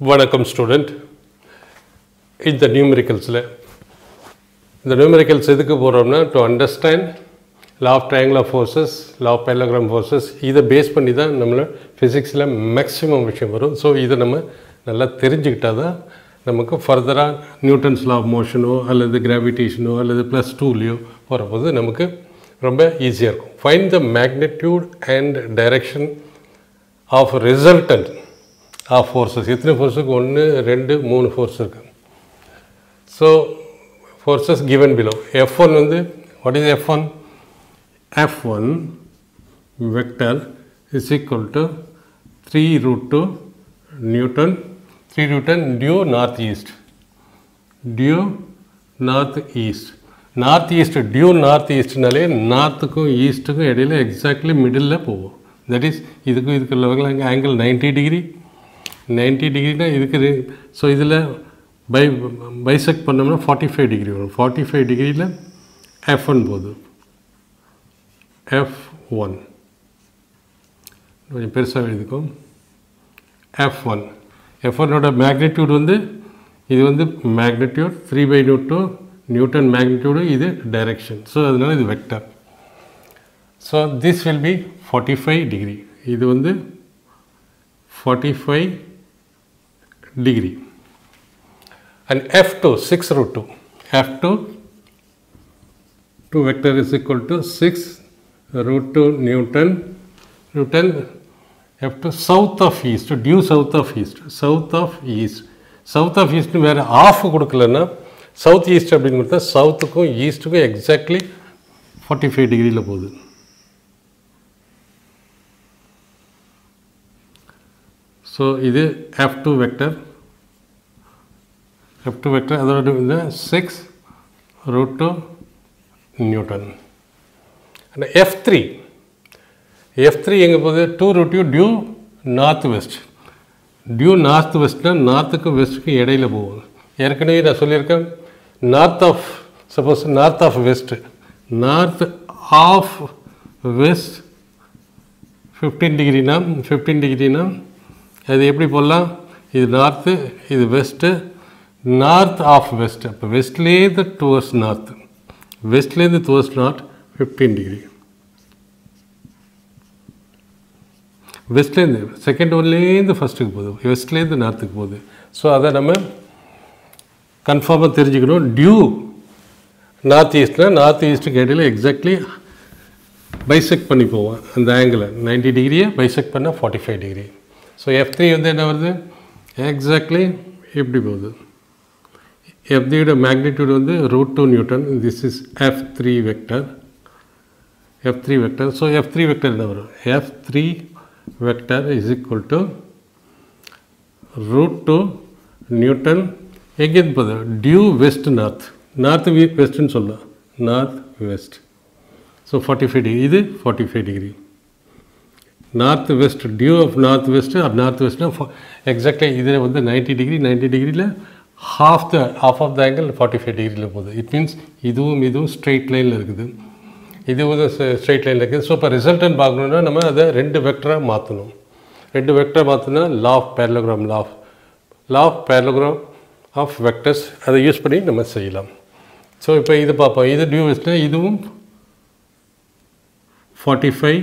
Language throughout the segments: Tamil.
வணக்கம் ஸ்டூடெண்ட். இந்த நியூமெரிக்கல்ஸில் இந்த நியூமெரிக்கல்ஸ் எதுக்கு போகிறோம்னா to understand law of triangular forces, law of parallelogram forces, இதை பேஸ் பண்ணி தான் நம்மளை ஃபிசிக்ஸில் மேக்ஸிமம் விஷயம் வரும். ஸோ இதை நம்ம நல்லா தெரிஞ்சுக்கிட்டால் தான் நமக்கு ஃபர்தராக நியூட்டன்ஸ் லா ஆஃப் மோஷனோ அல்லது கிராவிடேஷனோ அல்லது +2லையோ போகிறபோது நமக்கு ரொம்ப ஈஸியாக இருக்கும். Find the magnitude and direction of resultant of forces. எத்தனை ஃபோர்ஸுக்கு? 1 2 3 ஃபோர்ஸ் இருக்குது. So forces given below. F1 வந்து what is F1? F1 vector is equal to 3√2 newton. 3 newton due north east. Due north east. North east due north ஈஸ்ட்னாலே நார்த்துக்கும் ஈஸ்ட்டுக்கும் இடையில எக்ஸாக்ட்லி மிடில் போகும். தட் இஸ் இதுக்கும் இதுக்குள்ள ஆங்கிள் 90 டிகிரி. 90 டிகிரினா இதுக்கு. ஸோ இதில் பைசெக்ட் பண்ணோம்னா 45 டிகிரி வரும். 45 டிகிரியில் F1 போகுது. F1 கொஞ்சம் பெருசாக எழுதிக்கும். F1 F1ஓட மேக்னிடியூட் வந்து இது வந்து மேக்னிடியூட் 3/2 நியூட்டன் மேக்னிடியூடு, இது டைரக்ஷன். ஸோ அதனால் இது vector. So this will be 45 degree. இது வந்து 45 degree. And F2 6√2. F2 vector is equal to 6√2 Newton. F2 south of east, due south of east. South of east. South of east வேறு ஆஃப் கொடுக்கலன்னா சவுத் ஈஸ்ட் அப்படின்னு கொடுத்தா சவுத்துக்கும் ஈஸ்ட்டுக்கும் எக்ஸாக்ட்லி 45 டிகிரியில் போகுது. ஸோ இது F2 வெக்டர். F2 வெக்டர் அதோட 6√2 நியூட்டன். அண்ட் F3 எங்கே போகுது? 2√2 due north west. Due north வெஸ்ட்னால் நார்த்துக்கும் வெஸ்ட்டுக்கும் இடையில போகுது. ஏற்கனவே நான் சொல்லியிருக்கேன், நார்த் ஆஃப் வெஸ்ட் 15 டிகிரினா அது எப்படி போடலாம்? இது நார்த்து, இது வெஸ்ட்டு. நார்த் ஆஃப் வெஸ்ட், அப்போ வெஸ்ட்லேருந்து டுவர்ட்ஸ் நார்த், 15 டிகிரி. வெஸ்ட்லேருந்து செகண்ட் ஒன்லேருந்து ஃபஸ்ட்டுக்கு போகுது, வெஸ்ட்லேருந்து நார்த்துக்கு போகுது. ஸோ அதை நம்ம கன்ஃபார்மாக தெரிஞ்சுக்கணும். டியூ நார்த் ஈஸ்ட்டுக்கு இடையில் எக்ஸாக்ட்லி பைசெக்ட் பண்ணி போவோம். அந்த ஆங்கிளை 90 டிகிரியை பைசெக்ட் பண்ணால் 45 டிகிரி. ஸோ F3 வந்து என்ன வருது? எக்ஸாக்ட்லி எப்படி போகுது? F3யோட மேக்னிடியூட் வந்து √2 newton. This is F3 vector. So F3 vector என்ன வரும்? F3 vector is equal to √2 newton. எங்கேருந்து போகுது? டியூ வெஸ்ட் நார்த் வெஸ்ட்டுன்னு சொல்லலாம். North west. So 45 degree. இது 45 degree. North west, due of north west or north வெஸ்ட்னா எக்ஸாக்ட்லி இதில் வந்து 90 டிகிரியில் half of the angle 45 டிகிரியில் போகுது. இட் மீன்ஸ் இதுவும் ஸ்ட்ரெயிட் லைனில் இருக்குது, இதுவும் ஸ்ட்ரெயிட் லைனில் இருக்குது. ஸோ இப்போ ரிசல்டன் பார்க்கணுன்னா நம்ம அதை 2 வெக்டராக மாற்றணும். 2 வெக்டராக மாற்றினா law of parallelogram of vectors அதை யூஸ் பண்ணி நம்ம செய்யலாம். ஸோ இப்போ இது பார்ப்போம். இது டியூ வெஸ்ட்னா இதுவும் 45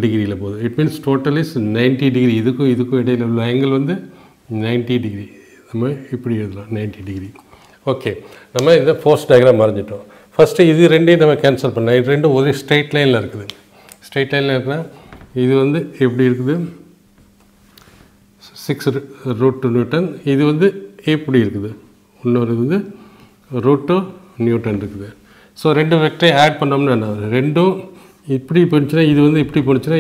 டிகிரியில் போகுது. It means total is 90 degree. இதுக்கும் இடையில் உள்ள ஆங்கிள் வந்து 90 டிகிரி. நம்ம இப்படி எழுதலாம் 90 டிகிரி. ஓகே, நம்ம இந்த ஃபோர்ஸ் டயக்ராம் வரைஞ்சிட்டோம். ஃபஸ்ட்டு இது ரெண்டையும் நம்ம கேன்சல் பண்ணலாம். இது ரெண்டும் ஒரு ஸ்ட்ரெயிட் லைனில் இருக்குது. ஸ்ட்ரெயிட் லைனில் இருக்குன்னா இது வந்து எப்படி இருக்குது? 6√2 நியூட்டன். இது வந்து எப்படி இருக்குது? இன்னொரு வந்து √2 நியூட்டன் இருக்குது. ஸோ 2 வெக்டரை ஆட் பண்ணோம்னா என்ன? ரெண்டும் இப்படி போணுச்சுன்னா இது வந்து இப்படி போணுச்சுன்னா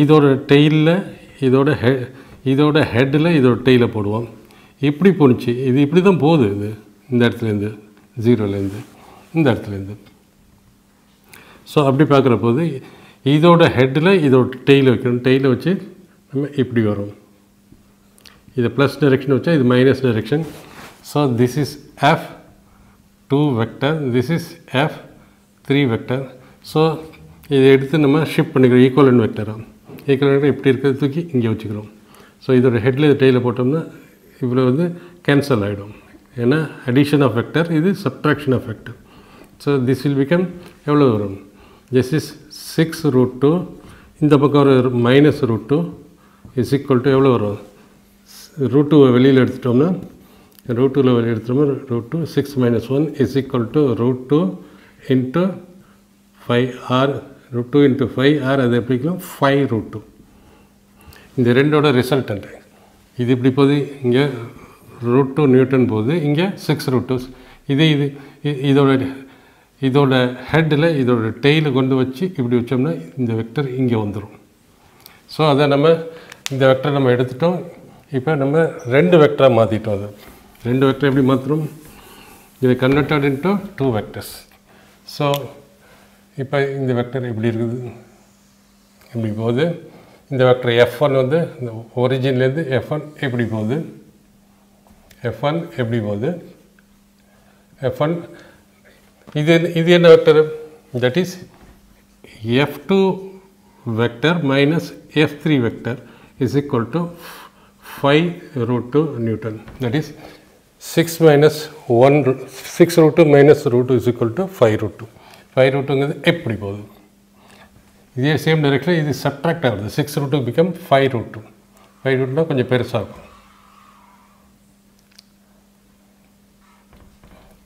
இதோட டெயிலில் இதோட ஹெட்டில் இதோட டெயிலில் போடுவோம். இப்படி போணுச்சு, இது இப்படி தான் போகுது. இது இந்த இடத்துலேருந்து 0லேருந்து இந்த இடத்துலேருந்து. ஸோ அப்படி பார்க்குற போது இதோட ஹெட்டில் இதோட டெயிலை வைக்கணும். டெயிலை வச்சு நம்ம இப்படி வரும். இது ப்ளஸ் டைரெக்ஷன் வச்சா இது minus direction. So this is F2 vector, this is F3 vector. So இதை எடுத்து நம்ம ஷிஃப்ட் பண்ணிக்கிறோம் ஈக்குவலன்ட் வெக்டராக. ஈக்குவலன்ட் எப்படி இருக்கிறது தூக்கி இங்கே வச்சுக்கிறோம். ஸோ இதோட ஹெட்டில் டெய்லில் போட்டோம்னா இவ்வளோ வந்து கேன்சல் ஆகிடும். ஏன்னா அடிஷன் ஆஃப் வெக்டர், இது subtraction of vector. So this will become எவ்வளோ வரும்? திஸ் இஸ் 6√2, இந்த பக்கம் ஒரு -√2 இஸ் ஈக்குவல் டு எவ்வளோ வரும்? √2 வெளியில் எடுத்துட்டோம்னா √2 வெளியில் எடுத்துட்டோம்னா √2 6 - 1 is equal to √2 into 5r, √2 into 5r, அது எப்படிக்கலாம் 5√2. இந்த ரெண்டோட ரிசல்டன்ட் இது இப்படி போகுது, இங்கே √2 நியூட்டன் போகுது, இங்கே 6√2. இதோட ஹெட்டில் இதோட டெய்லை கொண்டு வச்சு இப்படி வச்சோம்னா இந்த வெக்டர் இங்கே வந்துடும். ஸோ அதை நம்ம இந்த வெக்டர் நம்ம எடுத்துட்டோம். இப்போ நம்ம 2 வெக்டராக மாற்றிட்டோம். அது 2 வெக்டர் எப்படி மாற்றுறோம்? இதை கன்வெர்டட் இன்ட்டு 2 வெக்டர்ஸ். ஸோ இப்போ இந்த வெக்டர் எப்படி இருக்குது? இப்படி போகுது. இந்த வெக்டர் F1 வந்து இந்த ஒரிஜின்லேருந்து F1 எப்படி போகுது? F1 எப்படி போகுது? F1 இது என்ன vector? That is F2 vector minus F3 vector is equal to 5√2 Newton. That is 6√2 minus √2 is equal to 5√2. 5√2ங்கிறது எப்படி போகுது? இதே சேம் டைரெக்ஷன் இது சப்ட்ராக்ட் ஆகுது. 6√2 பிகம் 5√2. 5√2 கொஞ்சம் பெருசாக இருக்கும்.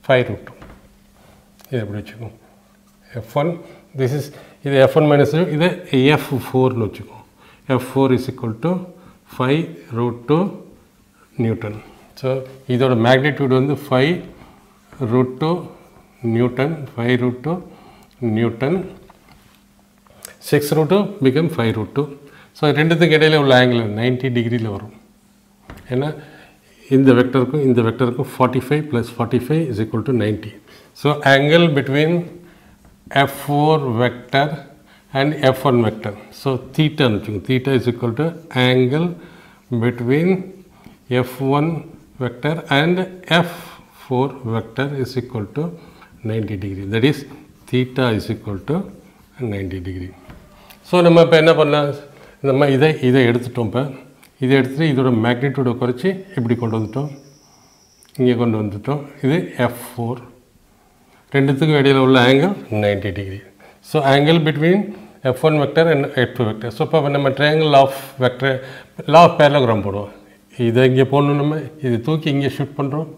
5√2 இது எப்படி வச்சுக்கோம்? F1 திஸ் இஸ் இது F1 மைனஸ் இது F4ன்னு வச்சுக்கோம். F4 is equal to 5√2 Newton. So இதோட மேக்னிடியூட் வந்து 5√2 நியூட்டன். 5√2 நியூட்டன். 6√2 பிகம் 5√2. ஸோ ரெண்டுத்துக்கு இடையில் உள்ள ஆங்கிள் 90 டிகிரியில் வரும். ஏன்னா இந்த வெக்டருக்கும் 45 + 45 is equal to 90. So angle between F4 vector and F1 vector. So theta is equal to angle between F1 vector and F4 vector is equal to 90 degree. That is theta is equal to 90 degree. So நம்ம இப்போ என்ன பண்ணலாம்? நம்ம இதை எடுத்துட்டோம். இப்போ இதை எடுத்துகிட்டு இதோட மேக்னிடியூடை குறைச்சி இப்படி கொண்டு வந்துட்டோம், இங்கே கொண்டு வந்துட்டோம். இது F4. ரெண்டுத்துக்கும் இடையில் உள்ள ஆங்கிள் 90 டிகிரி. So angle between F1 vector and F2 vector. So இப்போ நம்ம triangle of vector law of parallelogram போடுவோம். இதை இங்கே போடணும். நம்ம இது தூக்கி இங்கே ஷிஃப்ட் பண்ணுறோம்.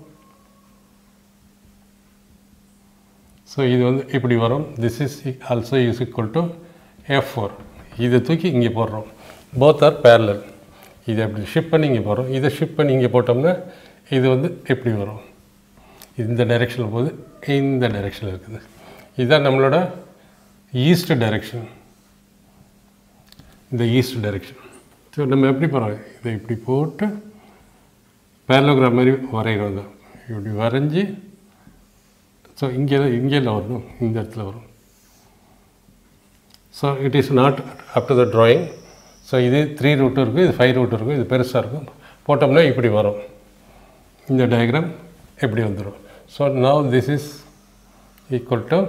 ஸோ இது வந்து இப்படி வரும். This is also is equal to F4. இதை தூக்கி இங்கே போடுறோம். Both are parallel. இதை அப்படி ஷிஃப்ட் பண்ணி இங்கே போகிறோம். இதை ஷிஃப்ட் பண்ணி இங்கே போட்டோம்னா இது வந்து எப்படி வரும்? இந்த டைரெக்ஷனில் போகுது, இந்த டைரெக்ஷனில் இருக்குது. இதுதான் நம்மளோட ஈஸ்ட் டைரெக்ஷன். இந்த ஈஸ்ட் டைரெக்ஷன். ஸோ நம்ம எப்படி போகிறோம்? இதை இப்படி போட்டு பேரலோகிராம் மாதிரி வரைகிறோம். தான் இப்படி வரைஞ்சி ஸோ இங்கே வரணும், இந்த இடத்துல வரும். So it is not up to the drawing. So இது 3√2 இருக்கும், இது 5√2 இருக்கும், இது பெருசாக இருக்கும். போட்டோம்னா இப்படி வரும். இந்த டயக்ராம் எப்படி வந்துடும்? So now this is equal to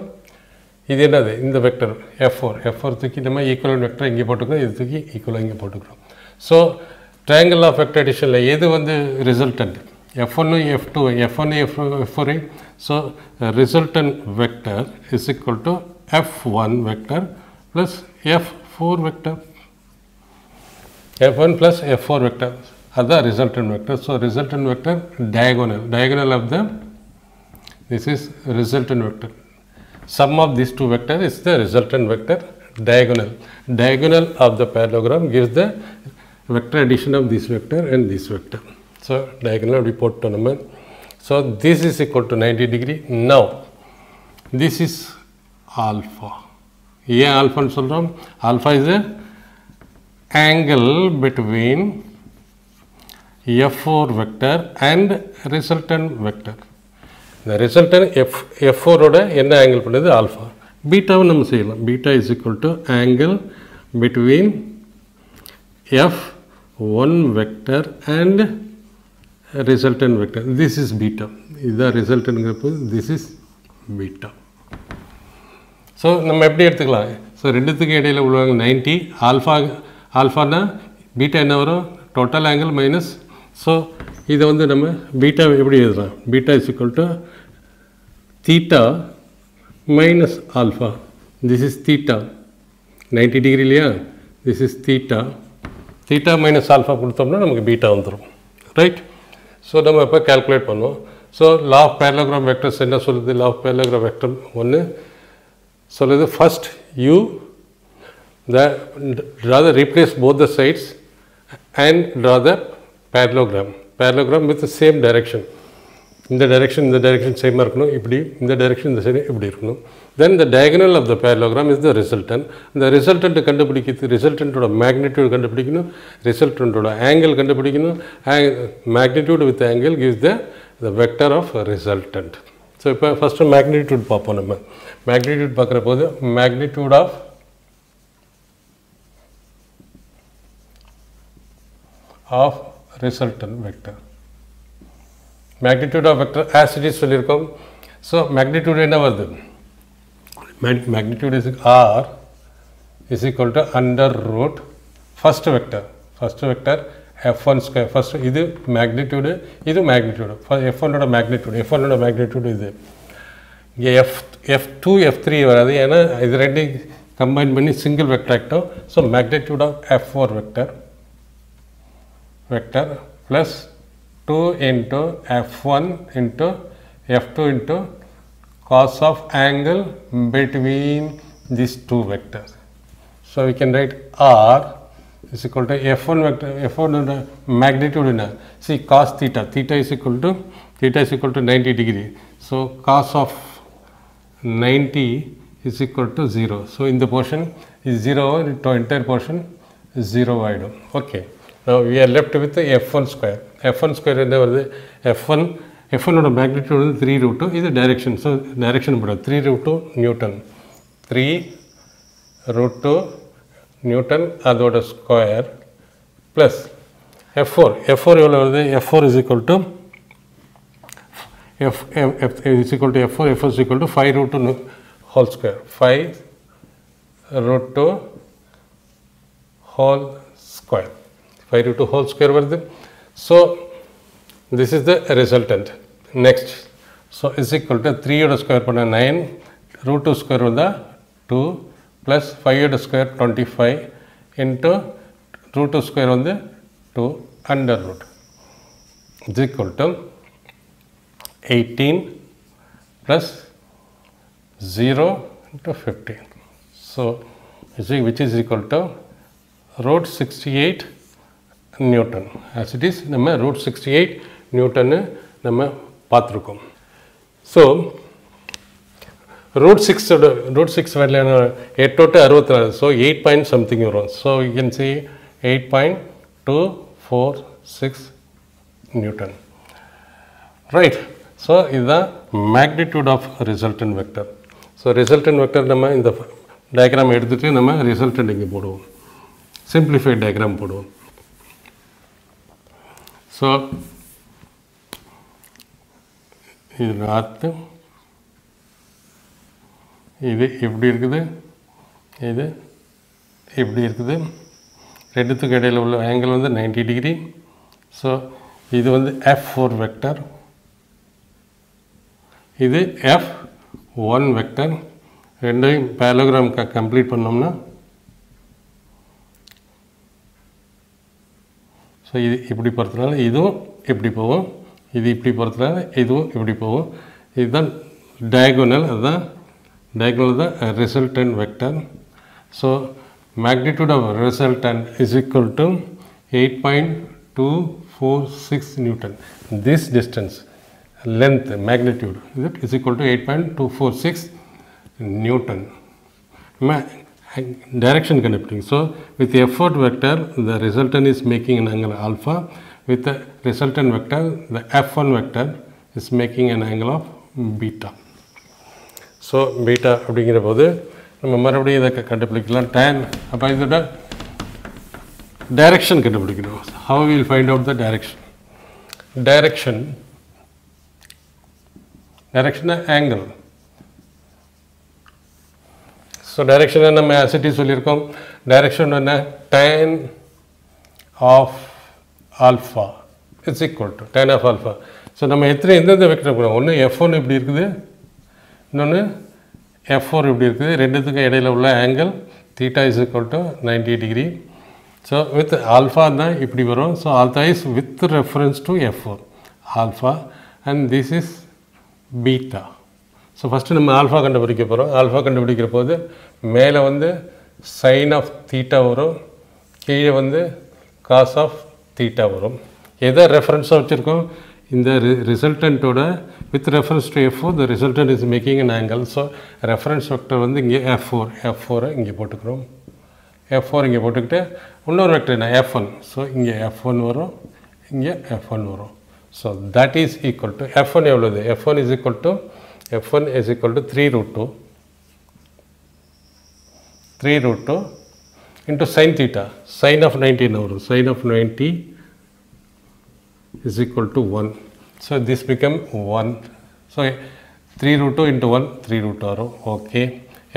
இது என்னது? இந்த வெக்டர் F4 தூக்கி நம்ம ஈக்குவலன்ட் வெக்டர் இங்கே போட்டுக்கிறோம், இது தூக்கி ஈக்குவலாக இங்கே போட்டுக்கிறோம். ஸோ ட்ரையாங்கிள் ஆஃப் வெக்டர் அடிஷனில் எது வந்து resultant? F1 F2 F1 F4. So resultant vector is equal to F1 vector plus F4 vector. F1 plus F4 vector are the resultant vector. So resultant vector diagonal of them, this is resultant vector. Sum of these two vectors is the resultant vector. Diagonal of the parallelogram gives the vector addition of this vector and this vector. So diagonal we put to number. So this is equal to 90 degree. Now this is alpha. Yeah, alpha and solve. Alpha is a angle between F4 vector and resultant vector. The resultant F4 ஓட என்ன ஆங்கிள் பண்ணுது? ஆல்ஃபா. பீட்டாவை நம்ம செய்யலாம். Beta is equal to angle between F1 vector and resultant vector. This is beta. இதுதான் ரிசல்டன்ட்ங்கிறப்போ this is beta. ஸோ நம்ம எப்படி எடுத்துக்கலாம்? ஸோ ரெண்டுத்துக்கு இடையில் உள்ளவங்க 90. ஆல்ஃபானா பீட்டா என்ன வரும்? total angle minus, so இது வந்து நம்ம பீட்டா எப்படி எழுதலாம், beta is equal to theta minus alpha. This is theta 90 degree இல்லையா, this is theta, theta minus alpha கொடுத்தோம்னா நமக்கு பீட்டா வந்துடும், ரைட். ஸோ நம்ம இப்போ கால்குலேட் பண்ணுவோம். So law of parallelogram vectors என்ன சொல்லுது, லா ஆஃப் பேரலோகிராம் வெக்டர் ஒன்று சொல்லுது, first you rather replace both the sides and draw the parallelogram with the same direction. இந்த direction same இருக்கணும், இப்படி இந்த direction இந்த சைடு இப்படி இருக்கணும். Then the diagonal of the parallelogram is the resultant. இந்த resultant கண்டுபிடிக்கிறது, resultantோட magnitude கண்டுபிடிக்கணும், resultantோட angle கண்டுபிடிக்கணும். Magnitude with angle gives the vector of resultant. So இப்போ ஃபஸ்ட்டு magnitude பார்ப்போம். நம்ம magnitude பார்க்குற போது magnitude of resultant vector, magnitude of vector as it is சொல்லியிருக்கோம். ஸோ magnitude என்ன வருது, magnitude is r is equal to under root first vector f1 square. first இது magnitude, இது magnitude, f1 ஓட magnitude இது. இங்கே f2 f3 வராது, ஏன்னா இது ரெண்டு கம்பைன் பண்ணி சிங்கிள் வெக்டர் ஆகிட்டோம். So magnitude of f4 vector plus 2 into f1 into f2 into cos of angle between these two vectors. So we can write r is equal to f1 vector, f1 magnitude in see cos theta, theta is equal to 90 degree. So cos of 90 is equal to 0. So in the portion is 0, to entire portion is 0 item. Okay. Now we are left with the f1 square. f1 square என்ன வருது, f1 ஓட magnitude வந்து 3 root 2, இது direction. So direction போடுறது 3 root 2 Newton, 3 root 2 Newton அதோட ஸ்கொயர் ப்ளஸ் f4 எவ்வளோ வருது, f4 is equal to f4 is equal to 5 root 2 whole square, 5 root 2 whole square, 5 root 2 whole square வருது. So this is the resultant. Next, so is equal to 3 ஓட ஸ்கொயர் பண்ண 9, root 2 ஸ்கொயர் வந்தால் 2 plus 5 ஓட ஸ்கொயர் 25 into root 2 ஸ்கொயர் வந்து 2 under root is equal to 18 plus 0 into 15. So which is equal to root 68 Newton. As it is நம்ம root 68 Newton நம்ம பார்த்துருக்கோம். So root 6 வேலையான 8 64, so 8 point something வரும். So you can see 8.246 Newton, right. So இதுதான் magnitude of resultant vector. So resultant vector நம்ம இந்த டயக்ராம் எடுத்துகிட்டு நம்ம resultant இங்கே போடுவோம், simplified diagram போடுவோம். ஸோ இது நார்த்து, இது எப்படி இருக்குது, இது எப்படி இருக்குது, ரெண்டுத்துக்கு இடையில் உள்ள ஆங்கிள் வந்து 90 டிகிரி. ஸோ இது வந்து f4 வெக்டர், இது f1 வெக்டர். ரெண்டையும் பேரலோகிராம் கம்ப்ளீட் பண்ணோம்னா ஸோ இது இப்படி போகிறதுனால இதுவும் இப்படி போகும், இது இப்படி போகிறதுனால இதுவும் இப்படி போகும். இதுதான் டயகோனல், அதுதான் டயகோனல் தான் resultant vector. So magnitude of resultant is equal to 8.246 Newton. This distance, length, magnitude is equal to 8.246 Newton. Direction கண்டுபிடிங்க. So with the f4 vector the resultant is making an angle alpha, with the resultant vector the f1 vector is making an angle of beta. So beta அப்படிங்கிற போது நம்ம மறுபடியும் இதை கண்டுபிடிக்கலாம். tan அப்போ இதோட டைரக்ஷன் கண்டுபிடிக்கணும். how we will find out the direction angle. So டைரெக்ஷனை நம்ம as it is சொல்லியிருக்கோம். டைரெக்ஷன் என்ன, tan of alpha is equal to tan of alpha. So நம்ம எந்தெந்த வெக்டர் போடுறோம்? ஒன்று f1 இப்படி இருக்குது, இன்னொன்று f4 இப்படி இருக்குது. ரெண்டுத்துக்கும் இடையில உள்ள angle theta is equal to 90 degree. So with alpha தான் இப்படி வரும். So alpha is with reference to f4 alpha and this is beta. So first நம்ம alpha கண்டுபிடிக்க போகிறோம். alpha கண்டுபிடிக்கிற போது மேலே வந்து sin of theta வரும், கீழே வந்து cos of theta வரும். எதை ரெஃபரன்ஸாக வச்சுருக்கோம்? இந்த ரிசல்டண்ட்டோட with reference to f4 the resultant is making an angle. So reference vector வந்து இங்கே f4 இங்கே போட்டுக்கிறோம். f4 இங்கே போட்டுக்கிட்டு இன்னொரு வெக்டர் என்ன f1. ஸோ இங்கே f1 வரும், இங்கே f1 வரும். So that is equal to f1 எவ்வளோது? f1 is equal to 3 root 2 into sin theta. Sin of 90 என்ன வரும்? Sin of 90 is equal to 1. So this become 1. So 3 root 2 into 1 3 root 2 வரும். Okay.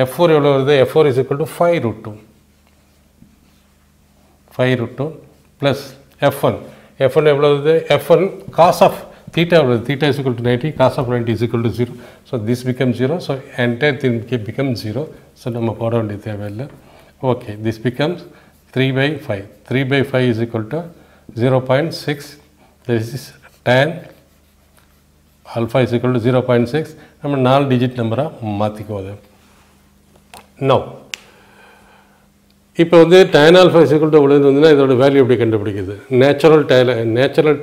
f4 எவ்வளோ வருது? f4 is equal to 5 root 2. 5 root 2 plus f1. f1 எவ்வளோ வருது? f1 cos of theta எவ்வளோ? Theta is equal to 90, cos of 90 is equal to 0. So this becomes 0. So entire thing becomes 0. So நம்ம போட வேண்டிய தேவையில்லை. Okay. This becomes 3 by 5. 3 by 5 is equal to 0.6. This is tan alpha is equal to 0.6. நம்ம 4 digit நம்பராக மாற்றிக்குவோம். Now இப்போ வந்து tan alpha is equal to எவ்வளவு வந்துன்னா இதோட வேல்யூ எப்படி கண்டுபிடிக்குது? நேச்சுரல்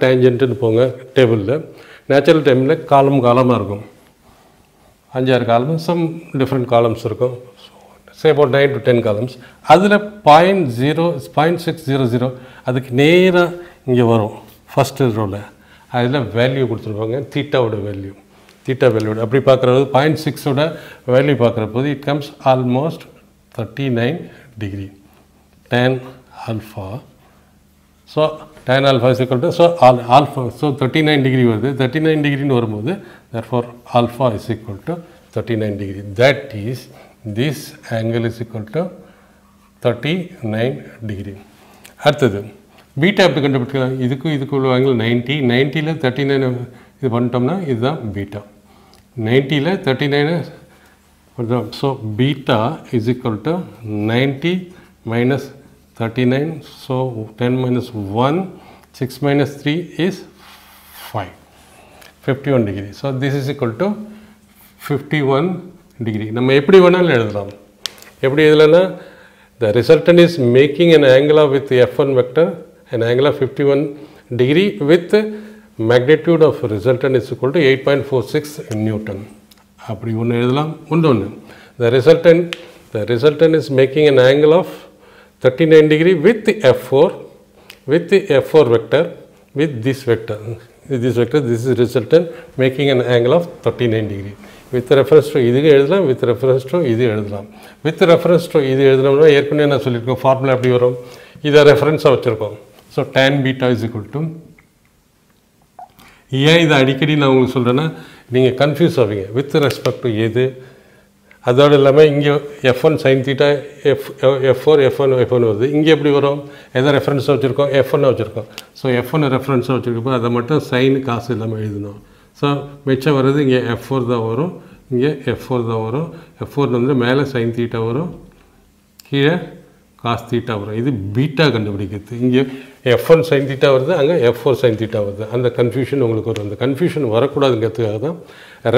டேஞ்சன்ட்னு போங்க டேபிளில். நேச்சுரல் டைமில் காலமாக இருக்கும், 5-6 காலம், சம் டிஃப்ரெண்ட் காலம்ஸ் இருக்கும். say about 9 to 10 columns. அதில் 0.600 அதுக்கு நேராக இங்கே வரும் ஃபஸ்ட்டு ரோவில். அதில் வேல்யூ கொடுத்துருப்பாங்க, தீட்டாவோட வேல்யூ. அப்படி பார்க்குறது 0.6ஓட வேல்யூ பார்க்குற போது it comes almost 39 degree tan alpha. So tan alpha is equal to alpha. So 39 degree வருது. 39 டிகிரின்னு வரும்போது therefore alpha is equal to 39 degree. That is this angle is equal to 39 degree. அடுத்தது பீட்டா எப்படி கண்டுபிடிக்கலாம்? இதுக்கு உள்ள ஆங்கிள் 90. 90ல் 39 இது பண்ணிட்டோம்னா இதுதான் பீட்டா. 90ல் 39. So beta is equal to 90 minus 39. So 10 minus 1, 6 minus 3 is 5. 51 degree. So this is equal to 51 degree. நம்ம எப்படி வேணாலும் எழுதலாம். எப்படி எழுதலாம்னா the resultant is making an angle of with f1 vector, an angle of 51 degree with magnitude of resultant is equal to 8.46 Newton. அப்படி ஒன்று எழுதலாம். ஒன்று the resultant is making an angle of 39 degree with f4 vector with this vector. This is resultant making an angle of 39 degree. With reference to இதுக்கு எழுதலாம், with reference to இது எழுதலாம். With reference to இது எழுதணும்னா ஏற்கனவே நான் சொல்லியிருக்கோம் ஃபார்முலா எப்படி வரும்? இதை ரெஃபரன்ஸாக வச்சுருக்கோம். So tan beta is equal to, ஏன் இதை அடிக்கடி நான் உங்களுக்கு சொல்கிறேன்னா நீங்கள் கன்ஃபியூஸ் ஆவீங்க வித் ரெஸ்பெக்ட் டு எது. அதோடு இல்லாமல் இங்கே f1 sin theta, f4 f1 வருது. இங்கே எப்படி வரும்? எதை ரெஃபரன்ஸாக வச்சுருக்கோம்? f1 வச்சுருக்கோம். ஸோ f1 ரெஃபரன்ஸாக வச்சுருக்கப்போ அதை மட்டும் சைனு காசு இல்லாமல் எழுதணும். ஸோ மிச்சம் வர்றது இங்கே f4 தான் வரும், இங்கே f4 தான் வரும். f4 வந்து மேலே sin theta வரும், கீழே cos theta வரும். இது பீட்டா கண்டுபிடிக்கிறது. இங்கே f1 sin theta வருது, அங்கே f4 sin theta வருது. அந்த கன்ஃபியூஷன் உங்களுக்கு வரும். அந்த கன்ஃபியூஷன் வரக்கூடாதுங்கிறதுக்காக தான்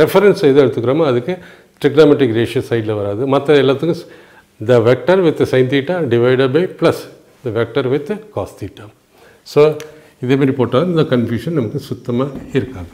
ரெஃபரன்ஸ் எது எடுத்துக்கிறோமோ அதுக்கு trigonometric ratio சைடில் வராது. மற்ற எல்லாத்துக்கும் the vector with sin theta divided by plus the vector with cos theta. So இதேமாரி போட்டால் இந்த கன்ஃபியூஷன் நமக்கு சுத்தமாக இருக்காது.